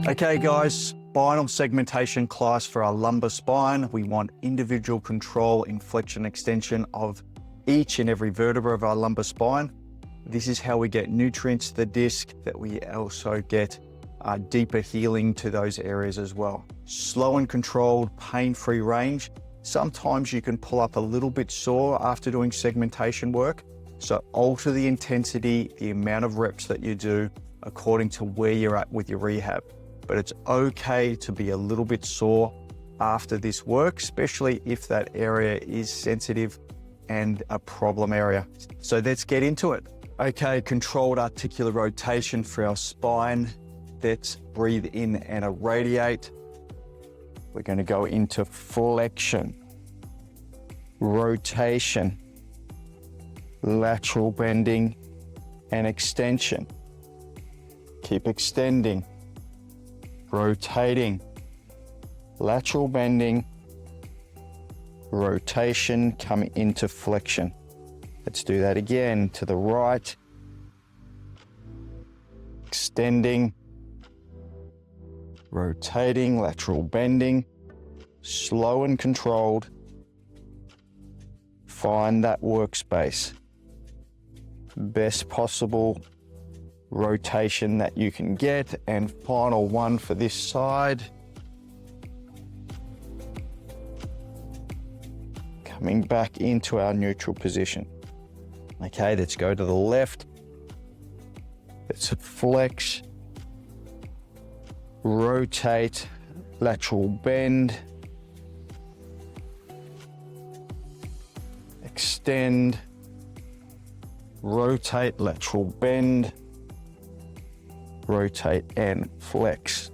Okay guys, spinal segmentation class for our lumbar spine. We want individual control in flexion extension of each and every vertebra of our lumbar spine. This is how we get nutrients to the disc, that we also get deeper healing to those areas as well. Slow and controlled, pain-free range. Sometimes you can pull up a little bit sore after doing segmentation work. So alter the intensity, the amount of reps that you do according to where you're at with your rehab. But it's okay to be a little bit sore after this work, especially if that area is sensitive and a problem area. So let's get into it. Okay, controlled articular rotation for our spine. Let's breathe in and irradiate. We're going to go into flexion, rotation, lateral bending, and extension. Keep extending, rotating, lateral bending, rotation, coming into flexion. Let's do that again. To the right, extending, rotating, lateral bending, slow and controlled. Find that workspace. Best possible rotation that you can get. And final one for this side. Coming back into our neutral position. Okay, let's go to the left. Let's flex, rotate, lateral bend, extend, rotate, lateral bend, rotate and flex.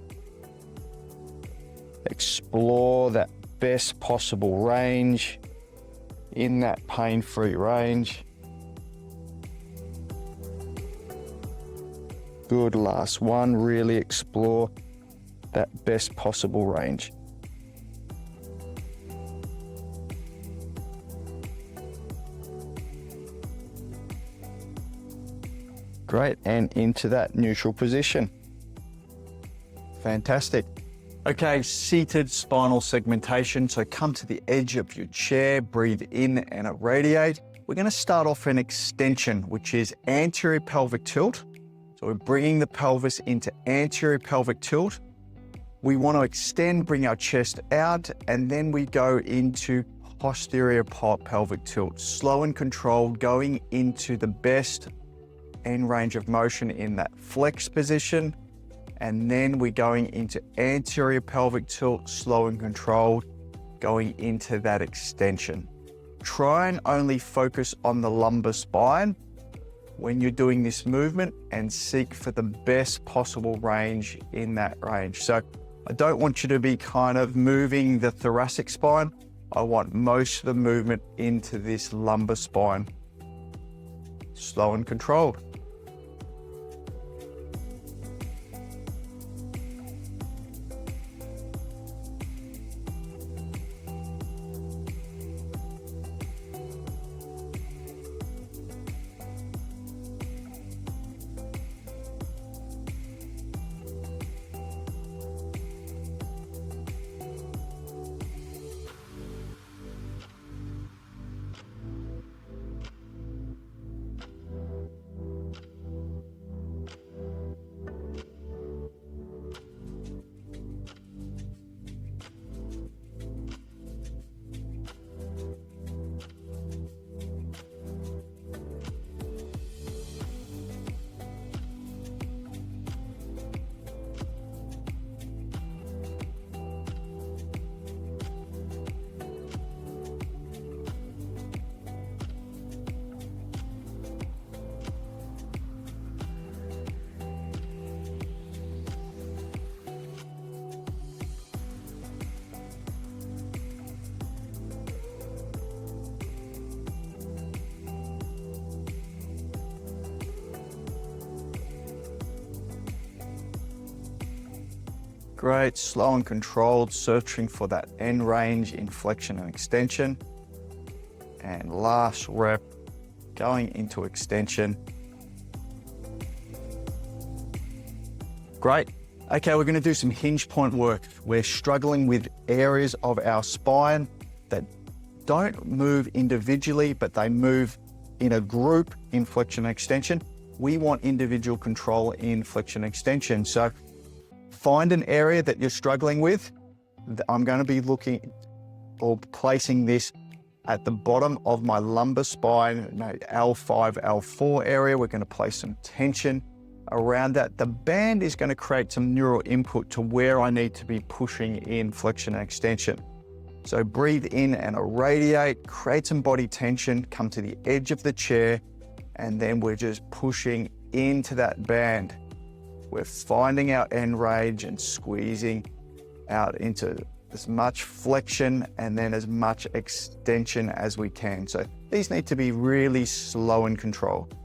Explore that best possible range in that pain-free range. Good, last one, really explore that best possible range. Great, and into that neutral position. Fantastic. Okay, seated spinal segmentation. So come to the edge of your chair, breathe in and irradiate. We're going to start off an extension, which is anterior pelvic tilt. So we're bringing the pelvis into anterior pelvic tilt. We want to extend, bring our chest out, and then we go into posterior pelvic tilt. Slow and controlled, going into the best end range of motion in that flex position. And then we're going into anterior pelvic tilt, slow and controlled, going into that extension. Try and only focus on the lumbar spine when you're doing this movement and seek for the best possible range in that range. So I don't want you to be kind of moving the thoracic spine. I want most of the movement into this lumbar spine. Slow and controlled. Great, slow and controlled, searching for that end range in flexion and extension. And last rep, going into extension. Great. Okay, we're going to do some hinge point work. We're struggling with areas of our spine that don't move individually, but they move in a group in flexion extension. We want individual control in flexion extension. So find an area that you're struggling with. I'm going to be looking or placing this at the bottom of my lumbar spine, L5, L4 area. We're going to place some tension around that. The band is going to create some neural input to where I need to be pushing in flexion extension. So breathe in and irradiate, create some body tension, come to the edge of the chair, and then we're just pushing into that band. We're finding our end range and squeezing out into as much flexion and then as much extension as we can. So these need to be really slow and controlled.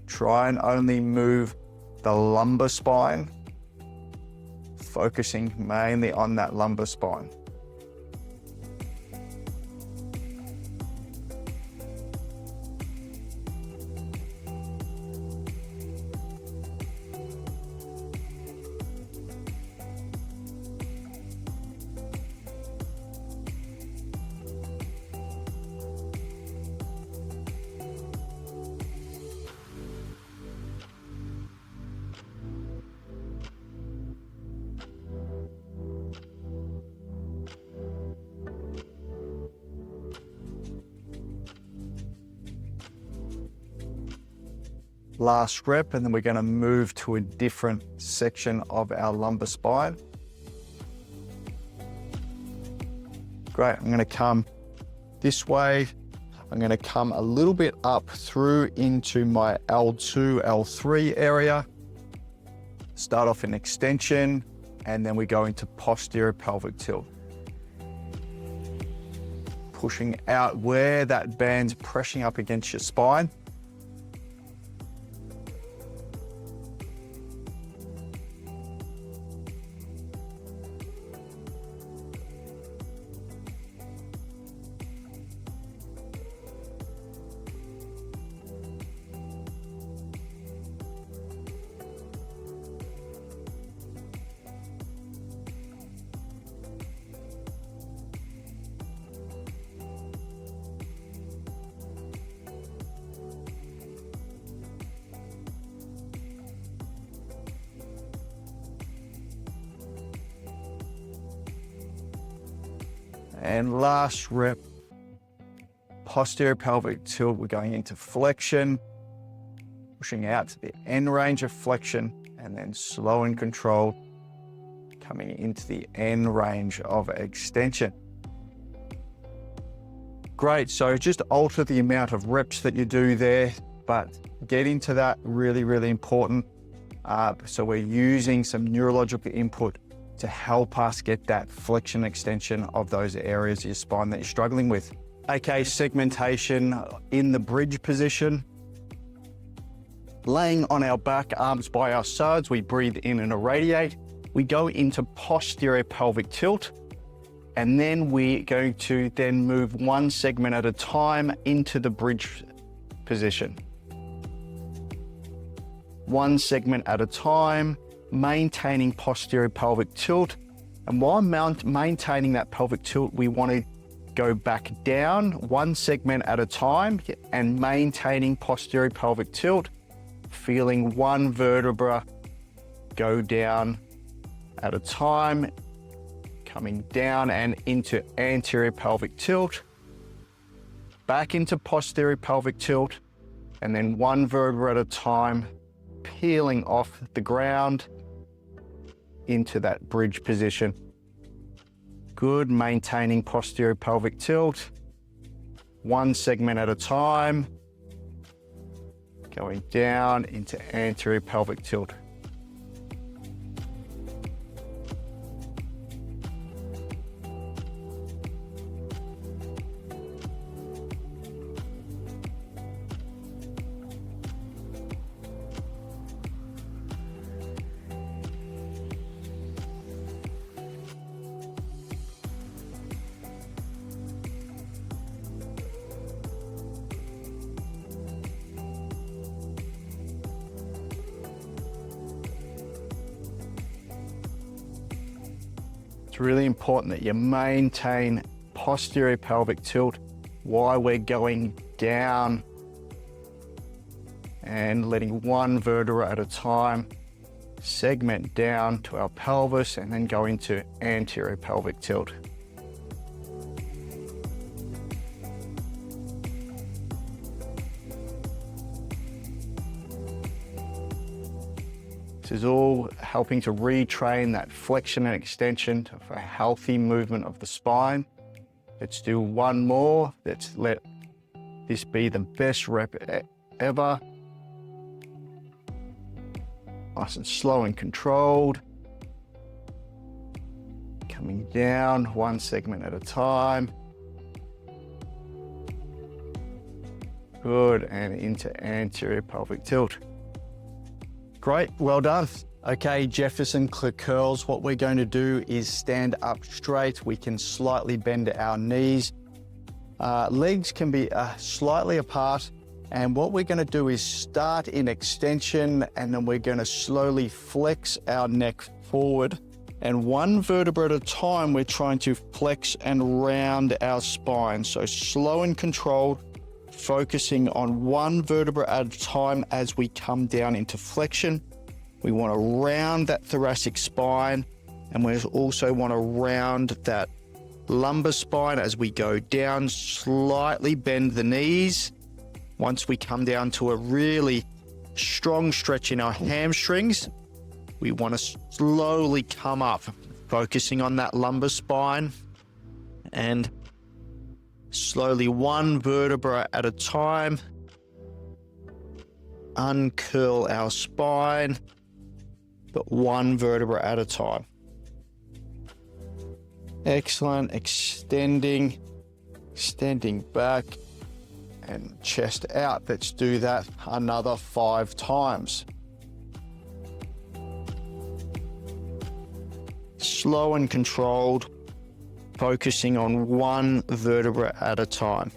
Try and only move the lumbar spine, focusing mainly on that lumbar spine. Last rep, and then we're going to move to a different section of our lumbar spine. Great, I'm going to come this way. I'm going to come a little bit up through into my L2, L3 area. Start off in extension, and then we go into posterior pelvic tilt. Pushing out where that band's pressing up against your spine. And last rep, posterior pelvic tilt. We're going into flexion, pushing out to the end range of flexion, and then slow and controlled, coming into the end range of extension. Great, so just alter the amount of reps that you do there, but get into that, really, really important. So we're using some neurological input to help us get that flexion extension of those areas of your spine that you're struggling with. Okay, segmentation in the bridge position. Laying on our back, arms by our sides, we breathe in and irradiate. We go into posterior pelvic tilt, and then we're going to then move one segment at a time into the bridge position. One segment at a time, maintaining posterior pelvic tilt. And while maintaining that pelvic tilt, we want to go back down one segment at a time and maintaining posterior pelvic tilt, feeling one vertebra go down at a time, coming down and into anterior pelvic tilt, back into posterior pelvic tilt, and then one vertebra at a time, peeling off the ground into that bridge position. Good, maintaining posterior pelvic tilt, one segment at a time, going down into anterior pelvic tilt. It's really important that you maintain posterior pelvic tilt while we're going down and letting one vertebra at a time segment down to our pelvis and then go into anterior pelvic tilt. This is all helping to retrain that flexion and extension for a healthy movement of the spine. Let's do one more. Let's let this be the best rep ever. Nice and slow and controlled. Coming down one segment at a time. Good, and into anterior pelvic tilt. Great, well done. Okay, Jefferson curls, what we're going to do is stand up straight. We can slightly bend our knees. Legs can be slightly apart. And what we're going to do is start in extension, and then we're going to slowly flex our neck forward. And one vertebra at a time, we're trying to flex and round our spine. So slow and controlled, focusing on one vertebra at a time as we come down into flexion. We want to round that thoracic spine, and we also want to round that lumbar spine as we go down, slightly bend the knees. Once we come down to a really strong stretch in our hamstrings, we want to slowly come up, focusing on that lumbar spine, and slowly one vertebra at a time, uncurl our spine, but one vertebra at a time. Excellent. Extending back and chest out. Let's do that another 5 times. Slow and controlled, focusing on one vertebra at a time.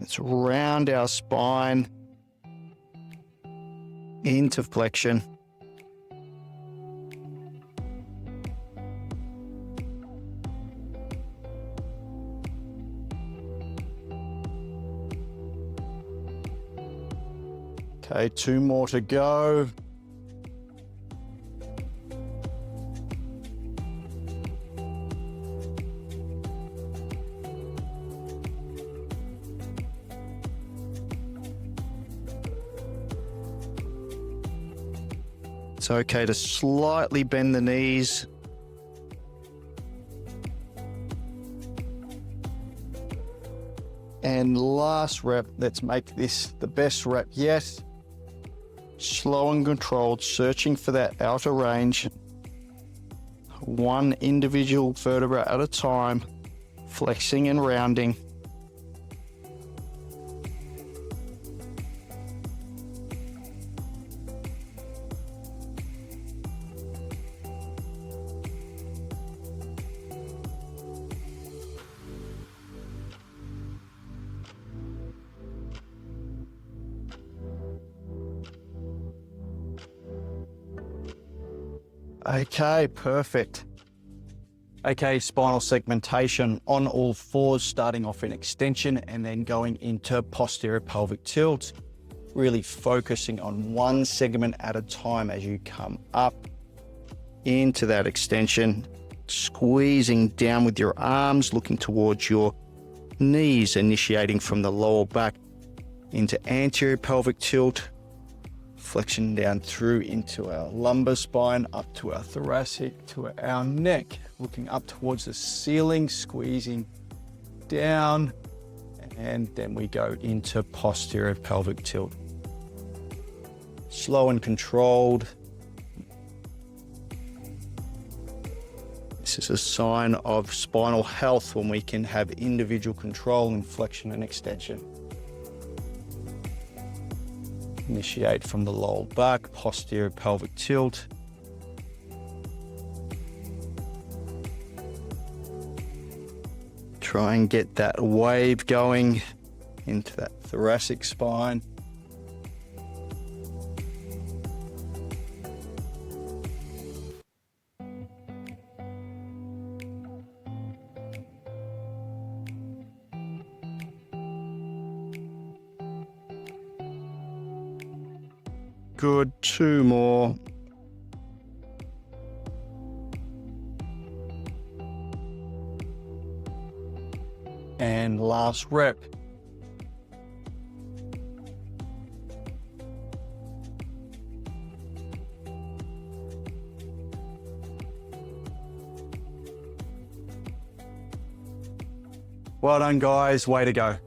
Let's round our spine into flexion. Okay, 2 more to go. It's okay to slightly bend the knees. And last rep, let's make this the best rep yet. Slow and controlled, searching for that outer range. One individual vertebra at a time, flexing and rounding. Okay, perfect. Okay, spinal segmentation on all fours, starting off in extension and then going into posterior pelvic tilt, really focusing on one segment at a time as you come up into that extension, squeezing down with your arms, looking towards your knees, initiating from the lower back into anterior pelvic tilt, Flexion down through into our lumbar spine, up to our thoracic, to our neck, looking up towards the ceiling, squeezing down, and then we go into posterior pelvic tilt. Slow and controlled. This is a sign of spinal health when we can have individual control in flexion and extension. Initiate from the lower back, posterior pelvic tilt. Try and get that wave going into that thoracic spine. Good, 2 more. And last rep. Well done, guys. Way to go.